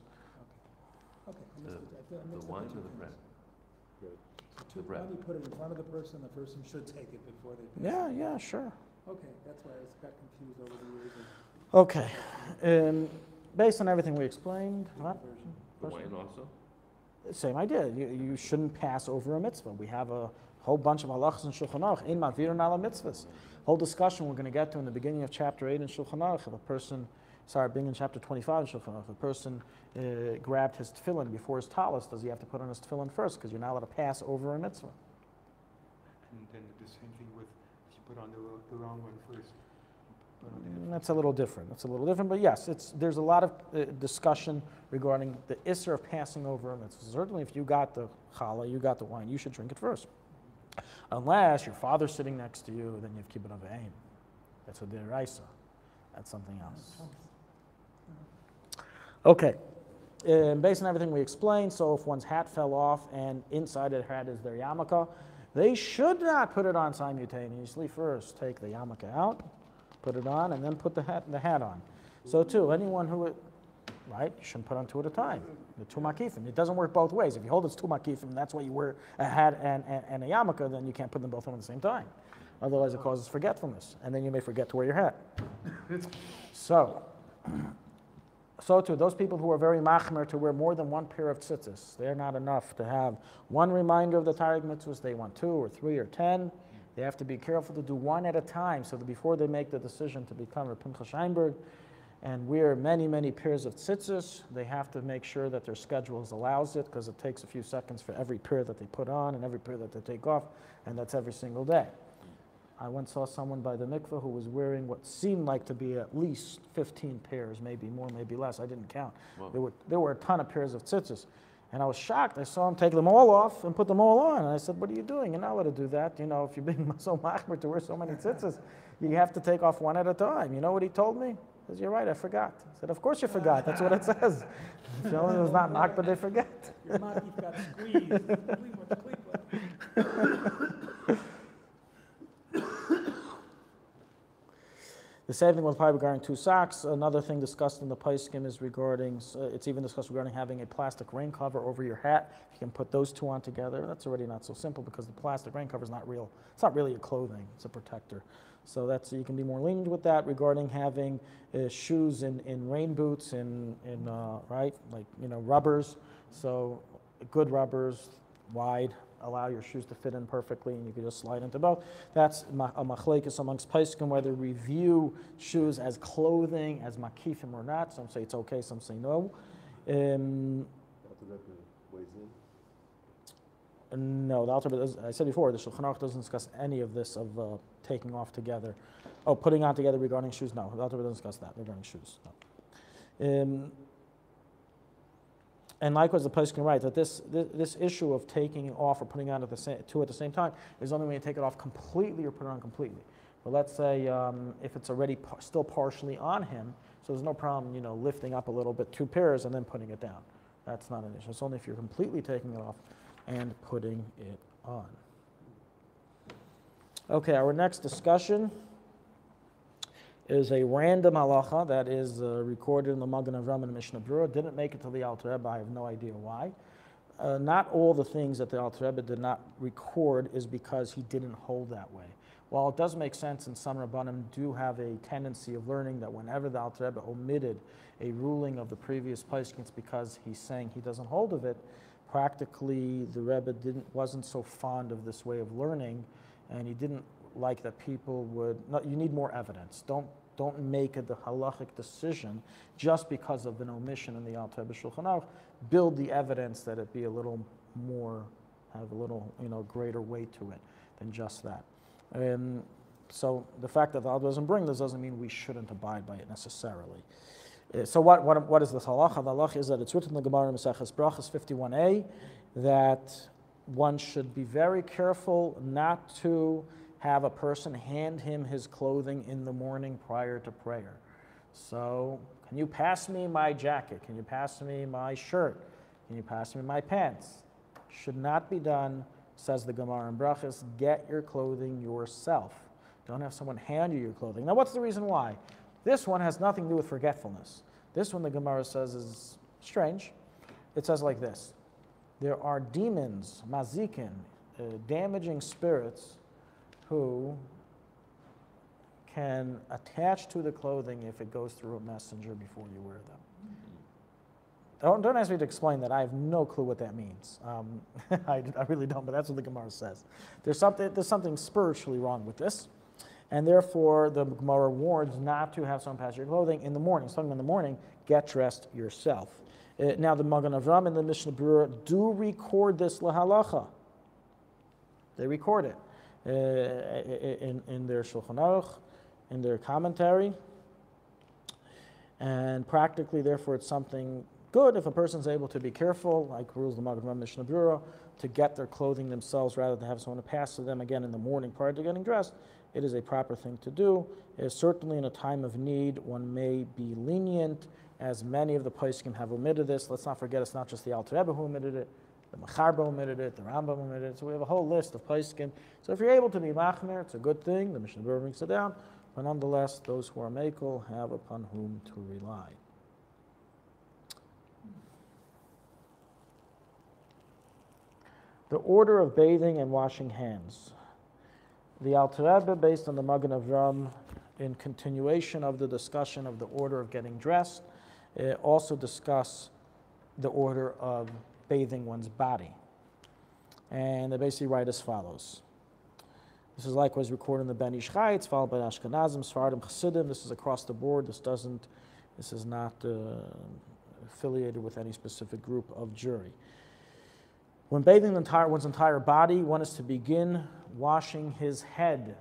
[SPEAKER 4] Okay. I mixed
[SPEAKER 6] The
[SPEAKER 4] up
[SPEAKER 6] wine
[SPEAKER 4] two
[SPEAKER 6] or the
[SPEAKER 4] things.
[SPEAKER 6] bread?
[SPEAKER 4] So
[SPEAKER 6] The bread.
[SPEAKER 4] Why do you put it in front of the person should take it before they pass
[SPEAKER 1] Yeah,
[SPEAKER 4] it?
[SPEAKER 1] yeah, sure.
[SPEAKER 4] Okay, that's why I got confused over the years.
[SPEAKER 1] Okay. Based on everything we explained, what?
[SPEAKER 4] Version.
[SPEAKER 6] The wine also?
[SPEAKER 1] Same idea. You shouldn't pass over a mitzvah. We have a whole bunch of halachas in Shulchan Aruch. In mavirin ala mitzvahs. Whole discussion we're going to get to in the beginning of chapter 8 in Shulchan Aruch. If a person, being in chapter 25 in Shulchan Aruch, if a person grabbed his tefillin before his talis, does he have to put on his tefillin first? Because you're not allowed to pass over a mitzvah.
[SPEAKER 2] And then the same thing with, if you put on the wrong one first. put on the-
[SPEAKER 1] That's a little different. But yes, there's a lot of discussion regarding the isser of passing over a mitzvah. Certainly, if you got the challah, you got the wine, you should drink it first. Unless your father's sitting next to you, then you have kibbut avayim. That's a deraisa. That's something else. Okay. Based on everything we explained, so if one's hat fell off and inside the hat is their yarmulke, they should not put it on simultaneously. First, take the yarmulke out, put it on, and then put the hat on. So too, anyone who, right, you shouldn't put on two at a time. The two makifim. It doesn't work both ways. If you hold it's two makifim, that's why you wear a hat and a yarmulke, then you can't put them both on at the same time. Otherwise, it causes forgetfulness, and then you may forget to wear your hat. So too, those people who are very machmer to wear more than one pair of tzitzis, they're not enough to have one reminder of the Taryag mitzvahs. They want 2 or 3 or 10. They have to be careful to do one at a time, so that before they make the decision to become a Pinchas Sheinberg and wear many, many pairs of tzitzis, they have to make sure that their schedules allows it, because it takes a few seconds for every pair that they put on and every pair that they take off, and that's every single day. I once saw someone by the mikveh who was wearing what seemed like to be at least 15 pairs, maybe more, maybe less. I didn't count.
[SPEAKER 6] Wow.
[SPEAKER 1] There were a ton of pairs of tzitzis. And I was shocked. I saw him take them all off and put them all on. And I said, what are you doing? You're not allowed to do that. You know, if you're being so machmer to wear so many tzitzis, you have to take off one at a time. You know what he told me? He says, you're right, I forgot. I said, of course you forgot. That's what it says. The gentleman was not knocked, but they forget.
[SPEAKER 4] Your makif got squeezed.
[SPEAKER 1] The same thing with probably regarding 2 socks. Another thing discussed in the Poskim is regarding, it's even discussed regarding having a plastic rain cover over your hat. If you can put those 2 on together, that's already not so simple, because the plastic rain cover is not real. It's not really a clothing, it's a protector. So you can be more lenient with that. Regarding having shoes in rain boots, right, like, rubbers. So good rubbers, wide, allow your shoes to fit in perfectly, and you can just slide into both. That's a machlekes amongst Poskim, whether we view shoes as clothing, as makifim or not. Some say it's okay, some say no.
[SPEAKER 3] Alte Rebbe weighs in?
[SPEAKER 1] No, the Alte Rebbe, I said before, the Shulchan Aruch doesn't discuss any of this of taking off together. Oh, putting on together regarding shoes, no. The Alte Rebbe doesn't discuss that regarding shoes, no. And likewise, the Poskim write that this issue of taking off or putting on 2 at the same time is only when you take it off completely or put it on completely. But let's say if it's already still partially on him, so there's no problem, lifting up a little bit 2 pairs and then putting it down. That's not an issue. It's only if you're completely taking it off and putting it on. Okay, our next discussion is a random halacha that is recorded in the Magen Avram and Mishnah Berurah. Didn't make it to the Alte Rebbe. I have no idea why. Not all the things that the Alte Rebbe did not record is because he didn't hold that way. While it does make sense, and some Rabbanim do have a tendency of learning that whenever the Alte Rebbe omitted a ruling of the previous Poskim, it's because he's saying he doesn't hold of it. Practically, the Rebbe wasn't so fond of this way of learning, and he didn't like that people would. No, you need more evidence. Don't make the halachic decision just because of an omission in the Alte Rebbe Shulchan Aruch. Build the evidence that it be a little more, have a little greater weight to it than just that. So the fact that the Alter doesn't bring this doesn't mean we shouldn't abide by it necessarily. So what is this halacha? The halacha is that it's written in the Gemara in Maseches Brachos 51a that one should be very careful not to have a person hand him his clothing in the morning prior to prayer. So, can you pass me my jacket? Can you pass me my shirt? Can you pass me my pants? Should not be done, says the Gemara in Brachos. Get your clothing yourself. Don't have someone hand you your clothing. Now, what's the reason why? This one has nothing to do with forgetfulness. This one, the Gemara says, is strange. It says like this. There are demons, mazikin, damaging spirits, who can attach to the clothing if it goes through a messenger before you wear them. Don't ask me to explain that. I have no clue what that means. I really don't, but that's what the Gemara says. There's something spiritually wrong with this, and therefore the Gemara warns not to have someone pass your clothing in the morning. Sometime in the morning, get dressed yourself. Now the Magen Avram and the Mishnah Berurah do record this lahalacha. They record it in their Shulchan Aruch, in their commentary, and practically, therefore, it's something good if a person's able to be careful, like rules the Magen Avram Mishnah Berurah, to get their clothing themselves rather than have someone to pass to them again in the morning prior to getting dressed. It is a proper thing to do. Certainly in a time of need, one may be lenient, as many of the Poskim have omitted this. Let's not forget it's not just the Alte Rebbe who omitted it, the Mecharba omitted it, the Rambam omitted it. So we have a whole list of Poskim. So if you're able to be machmer, it's a good thing. The Mishnah Berurah brings it down. But nonetheless, those who are mekel have upon whom to rely. The order of bathing and washing hands. The Alte Rebbe, based on the Magen Avram, in continuation of the discussion of the order of getting dressed, also discuss the order of bathing one's body. And they basically write as follows. This is likewise recorded in the Ben Ish Chai. It's followed by Ashkenazim, Sfardim, Chassidim. This is across the board. This is not affiliated with any specific group of jury. When bathing one's entire body, one is to begin washing his head.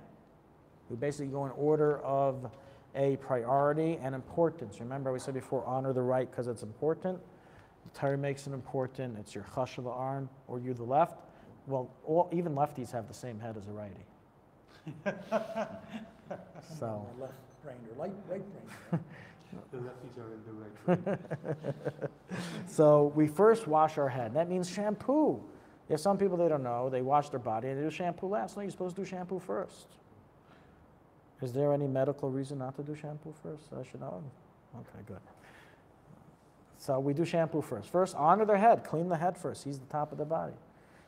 [SPEAKER 1] We basically go in order of a priority and importance. Remember, we said before, honor the right because it's important. The Torah makes it important. It's your chash of the arm or you the left. Well, even lefties have the same head as a righty. So.
[SPEAKER 4] Left-brained or right-brained.
[SPEAKER 2] The lefties are in the right way.
[SPEAKER 1] So we first wash our head. That means shampoo. If some people, they don't know, they wash their body and they do shampoo last. No, you're supposed to do shampoo first. Is there any medical reason not to do shampoo first? I should know. Okay, good. So we do shampoo first. First, honor their head. Clean the head first. He's the top of the body.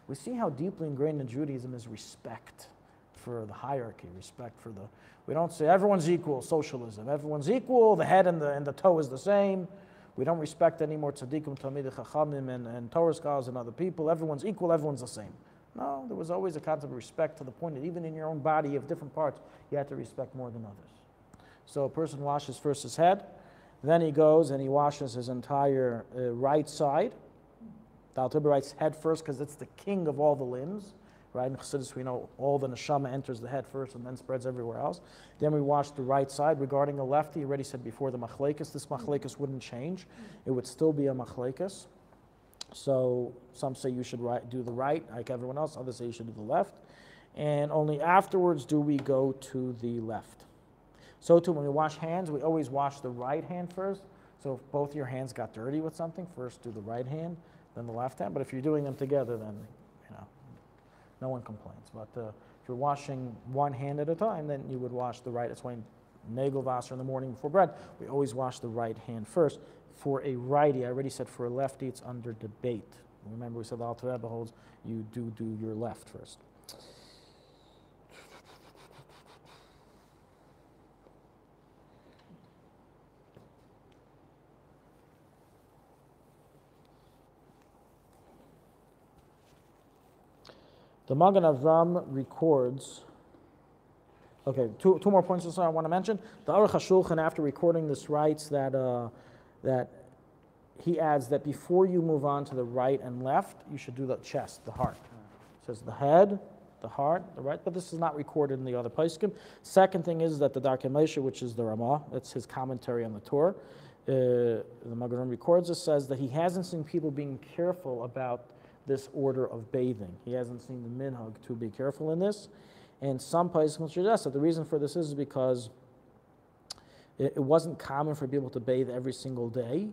[SPEAKER 1] We see how deeply ingrained in Judaism is respect for the hierarchy, respect for the... We don't say everyone's equal, socialism. Everyone's equal, the head and the toe is the same. We don't respect anymore tzaddikim, talmidei chachamim, and Torah scholars and other people. Everyone's equal, everyone's the same. No, there was always a concept of respect to the point that even in your own body, you have different parts, you have to respect more than others. So a person washes first his head, then he goes and he washes his entire right side. The Alte Rebbe writes head first because it's the king of all the limbs. Right? In Chassidus, we know all the neshama enters the head first and then spreads everywhere else. Then we wash the right side. Regarding the left, he already said before the machlekes, this machlekes wouldn't change. It would still be a machlekes. So some say you should do the right, like everyone else. Others say you should do the left. And only afterwards do we go to the left. So too, when we wash hands, we always wash the right hand first. So if both your hands got dirty with something, first do the right hand, then the left hand. But if you're doing them together, then, no one complains. But if you're washing one hand at a time, then you would wash the right. That's why in Nagelwasser in the morning before bread, we always wash the right hand first. For a righty, I already said for a lefty, it's under debate. Remember, we said the Alte Rebbe holds you do your left first. The Magen Avram records, okay, two more points I want to mention. The Aruch Shulchan, after recording this, writes that he adds that before you move on to the right and left, you should do the chest, the heart. It says the head, the heart, right? But this is not recorded in the other Poskim. Second thing is that the Darkei Moshe, which is the Ramah, that's his commentary on the Torah, the Magen records it, says that he hasn't seen people being careful about this order of bathing. He hasn't seen the minhag to be careful in this. And some Poskim suggest that the reason for this is because it wasn't common for people to bathe every single day,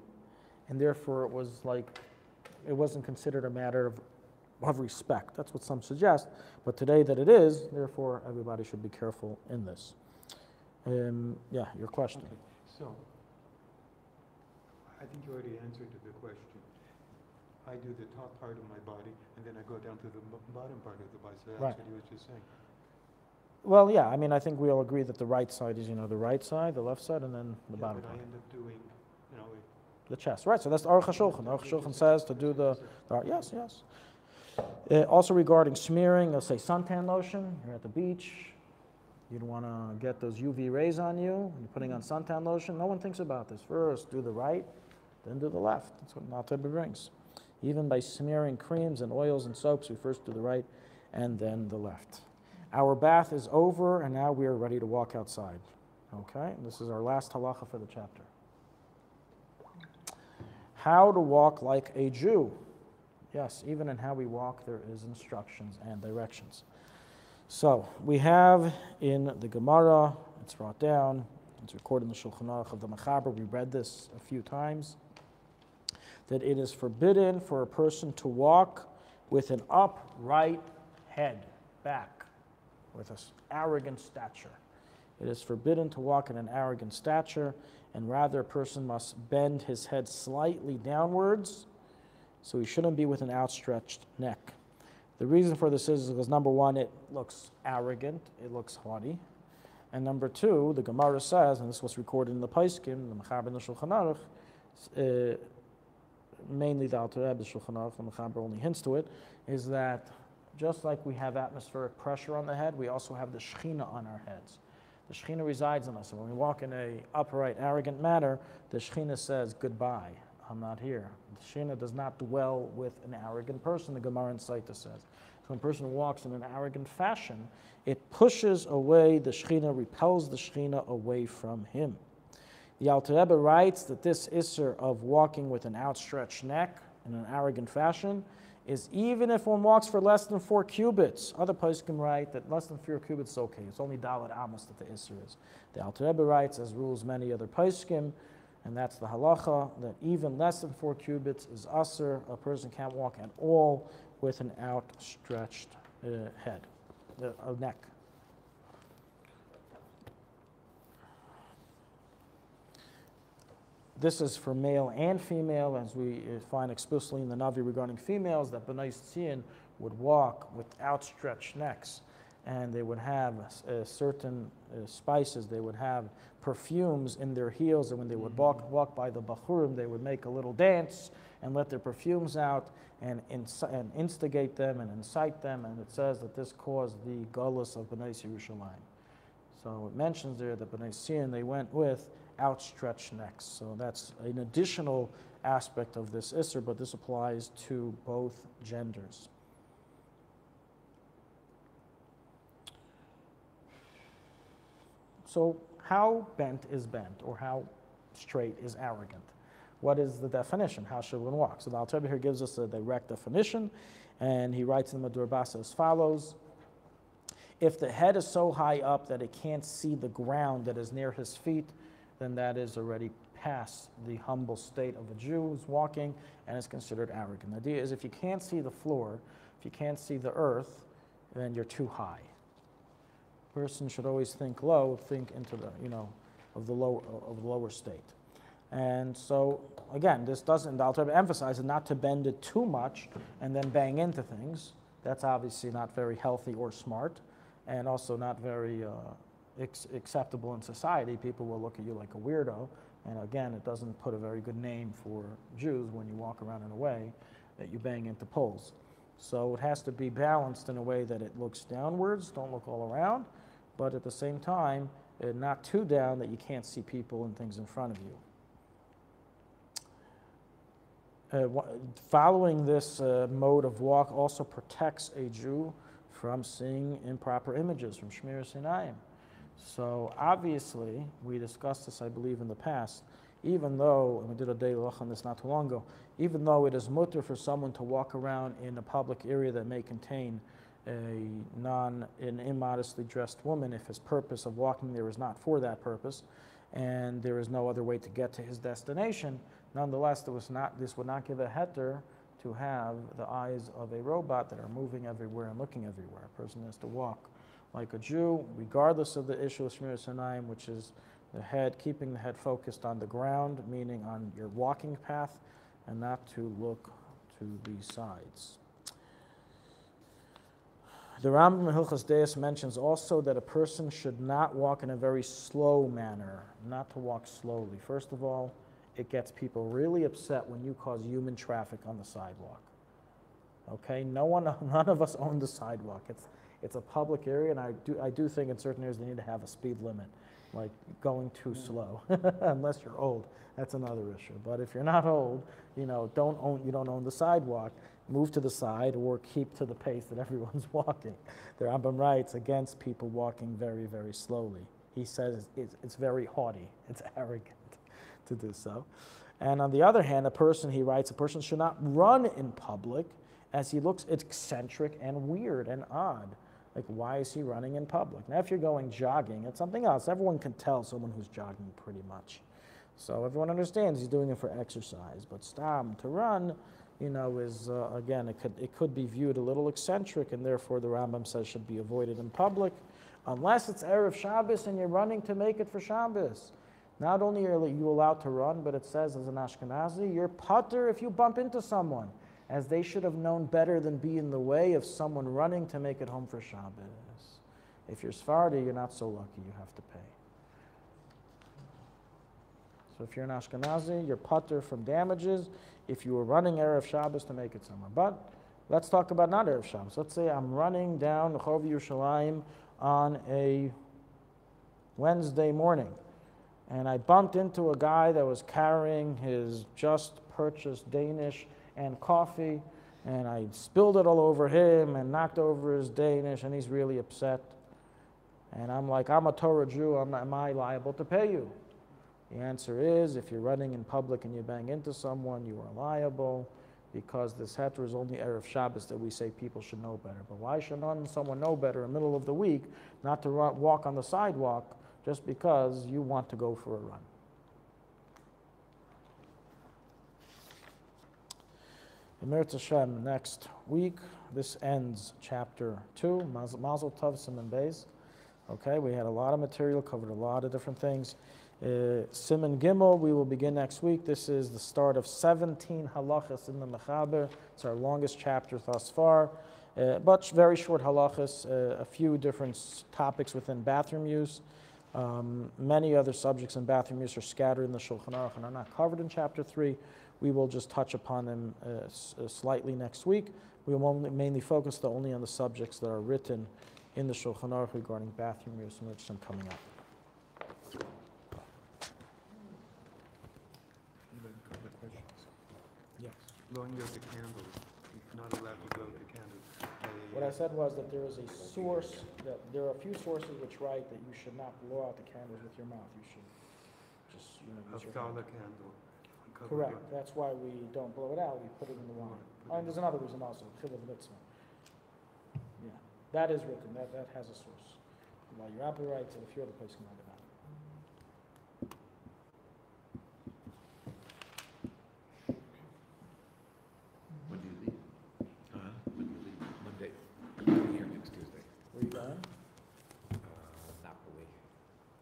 [SPEAKER 1] and therefore it wasn't considered a matter of respect. That's what some suggest. But today that it is, therefore everybody should be careful in this. Yeah, your question.
[SPEAKER 2] Okay, so, I think you already answered the question. I do the top part of my body, and then I go down to the bottom part of the body, so that's
[SPEAKER 1] Right.
[SPEAKER 2] what he was just saying.
[SPEAKER 1] Well, yeah, I mean, I think we all agree that the right side is, the right side, the left side, and then the
[SPEAKER 2] Yeah,
[SPEAKER 1] bottom
[SPEAKER 2] but I
[SPEAKER 1] part.
[SPEAKER 2] end up doing,
[SPEAKER 1] The chest, right? So that's the Aruch HaShulchan. The Aruch HaShulchan says to do yes. Also regarding smearing, they'll say suntan lotion. You're at the beach. You don't want to get those UV rays on you. You're putting on suntan lotion. No one thinks about this. First, do the right, then do the left. That's what Alte Rebbe brings. Even by smearing creams and oils and soaps, we first do the right and then the left. Our bath is over, and now we are ready to walk outside. Okay? And this is our last halacha for the chapter. How to walk like a Jew. Yes, even in how we walk, there is instructions and directions. So, we have in the Gemara, it's brought down, it's recorded in the Shulchan of the Mechaber, we read this a few times, that it is forbidden for a person to walk with an upright head, back, with an arrogant stature. It is forbidden to walk in an arrogant stature, and rather a person must bend his head slightly downwards, so he shouldn't be with an outstretched neck. The reason for this is because, number one, it looks arrogant, it looks haughty, and number two, the Gemara says, and this was recorded in the Poskim, the Mechaber and the Shulchan Aruch, mainly the Alte Rebbe, the Shulchan Aruch, the Mechaber only hints to it, is that just like we have atmospheric pressure on the head, we also have the Shechina on our heads. The Shechina resides in us, and when we walk in a upright, arrogant manner, the Shechina says, goodbye, I'm not here. The Shechina does not dwell with an arrogant person, the Gemara in Saita says. So when a person walks in an arrogant fashion, it pushes away the Shechina, repels the Shechina away from him. The Alte Rebbe writes that this Isser of walking with an outstretched neck in an arrogant fashion is even if one walks for less than 4 cubits. Other Poskim write that less than 4 cubits is okay. It's only Dalet Amos that the Isser is. The Alte Rebbe writes, as rules many other Poskim, and that's the halacha, that even less than 4 cubits is Asr. A person can't walk at all with an outstretched head, neck. This is for male and female, as we find explicitly in the Navi regarding females, that Bnei Tzion would walk with outstretched necks, and they would have certain spices, they would have perfumes in their heels, and when they would walk by the Bachurim, they would make a little dance and let their perfumes out and instigate them and incite them, and it says that this caused the Gullus of Bnei Yerushalayim. So it mentions there that Bnei Tzion, they went with outstretched necks. So that's an additional aspect of this Isser, but this applies to both genders. So how bent is bent, or how straight is arrogant? What is the definition? How should one walk? So the Alte Rebbe here gives us a direct definition, and he writes in the Madur Basa as follows. If the head is so high up that it can't see the ground that is near his feet, then that is already past the humble state of a Jew who's walking, and is considered arrogant. The idea is if you can't see the floor, if you can't see the earth, then you're too high. A person should always think low, think into the, of the lower state. And so, again, this doesn't, the Alte Rebbe emphasizes not to bend it too much and then bang into things. That's obviously not very healthy or smart, and also not very acceptable in society. People will look at you like a weirdo, and again, it doesn't put a very good name for Jews when you walk around in a way that you bang into poles. So it has to be balanced in a way that it looks downwards, don't look all around, but at the same time, not too down that you can't see people and things in front of you. Following this mode of walk also protects a Jew from seeing improper images, from Shmiras Einayim. So obviously, we discussed this, I believe, in the past, even though, and we did a day on this not too long ago, even though it is mutter for someone to walk around in a public area that may contain an immodestly dressed woman, if his purpose of walking there is not for that purpose, and there is no other way to get to his destination, nonetheless, this would not give a heter to have the eyes of a robot that are moving everywhere and looking everywhere. A person has to walk like a Jew, regardless of the issue of Shmiras Einayim, which is the head, keeping the head focused on the ground, meaning on your walking path, and not to look to the sides. The Rambam in Hilchos Deis mentions also that a person should not walk in a very slow manner, not to walk slowly. First of all, it gets people really upset when you cause human traffic on the sidewalk. Okay, none of us own the sidewalk. It's a public area, and I do think in certain areas they need to have a speed limit, like going too slow, unless you're old. That's another issue. But if you're not old, you don't own the sidewalk. Move to the side or keep to the pace that everyone's walking. The Rambam writes against people walking very, very slowly. He says it's very haughty, it's arrogant to do so. And on the other hand, a person should not run in public as he looks eccentric and weird and odd. Like, why is he running in public? Now, if you're going jogging, it's something else. Everyone can tell someone who's jogging pretty much. So everyone understands he's doing it for exercise. But to run, is, again, it could be viewed a little eccentric, and therefore the Rambam says should be avoided in public, unless it's Erev Shabbos and you're running to make it for Shabbos. Not only are you allowed to run, but it says as an Ashkenazi, you're patur if you bump into someone, as they should have known better than be in the way of someone running to make it home for Shabbos. If you're Sephardi, you're not so lucky, you have to pay. So if you're an Ashkenazi, you're patur from damages if you were running Erev Shabbos to make it somewhere. But let's talk about not Erev Shabbos. Let's say I'm running down Rehov Yerushalayim on a Wednesday morning, and I bumped into a guy that was carrying his just purchased Danish and coffee, and I spilled it all over him and knocked over his Danish, and he's really upset. And I'm like, I'm a Torah Jew, am I liable to pay you? The answer is, if you're running in public and you bang into someone, you are liable, because this heter is only Erev Shabbos that we say people should know better. But why should someone know better in the middle of the week not to walk on the sidewalk just because you want to go for a run? Emeretz Hashem, next week, this ends chapter 2, Mazel Tov, Siman Beis. Okay, we had a lot of material, covered a lot of different things. Siman Gimel, we will begin next week. This is the start of 17 halachas in the Mechaber. It's our longest chapter thus far, but very short halachas, a few different topics within bathroom use. Many other subjects in bathroom use are scattered in the Shulchan Aruch and are not covered in chapter 3. We will just touch upon them slightly next week. We will mainly focus only on the subjects that are written in the Shulchan Aruch regarding bathroom use, and which some coming up. Yes.
[SPEAKER 2] Blowing out the candles, you're not allowed to blow the candles.
[SPEAKER 1] What I said was that there is a source, that there are a few sources which write that you should not blow out the candles with your mouth. You should just, use your hand.
[SPEAKER 2] The candle.
[SPEAKER 1] Correct. That's why we don't blow it out. We put it in the wine. And there's another reason also, Chilul Mitzvah. Yeah, that is written. That has a source. While you're Rabbi writes, and a few other places can write it out.
[SPEAKER 5] When do you leave? When do you leave? Monday. Here next Tuesday.
[SPEAKER 1] Where are you going?